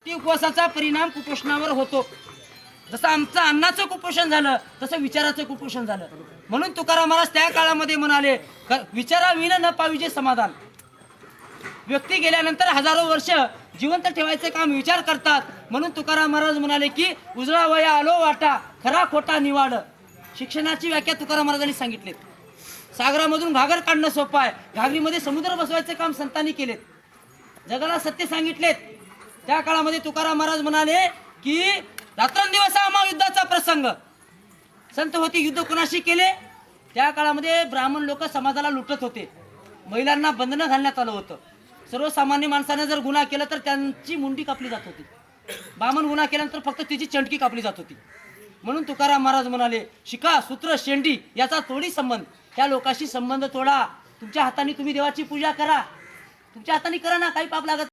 उपवासाचा परिणाम कुपोषणावर होतो। जसं आमचं अन्नाचं कुपोषण झालं तसं विचाराचं कुपोषण झालं। म्हणून तुकाराम महाराज त्या काळामध्ये म्हणाले, विचाराविना न पाविजे समाधान। व्यक्ती गेल्यानंतर हजारो वर्ष जिवंत ठेवायचे काम विचार करतात। म्हणून तुकाराम महाराज म्हणाले की उजळा वया आलो वाटा, खरा खोटा निवाड। शिक्षणाची व्याख्या तुकाराम महाराजांनी सांगितली। सागरामधून घागर काढणं सोपं आहे, घागरीमध्ये समुद्र बसवायचे काम संतांनी केले। जगाला सत्य सांगितलेत। त्या काळामध्ये तुकाराम महाराज म्हणाले की रात्रंदिवस आम्हा युद्धाचा प्रसंग। संत होते, युद्ध कोणाशी केले? त्या काळामध्ये ब्राह्मण लोक समाजाला लुटत होते, महिलांना बंधनं घालण्यात आलं होतं। सर्वसामान्य माणसाने जर गुन्हा केला तर त्यांची मुंडी कापली जात होती, ब्राह्मण गुन्हा केल्यानंतर फक्त तिची चंटकी कापली जात होती। म्हणून तुकाराम महाराज म्हणाले, शिका सूत्र शेंडी याचा तोडी संबंध, त्या लोकांशी संबंध तोडा। तुमच्या हाताने तुम्ही देवाची पूजा करा, तुमच्या हाताने करा ना, काही पाप लागत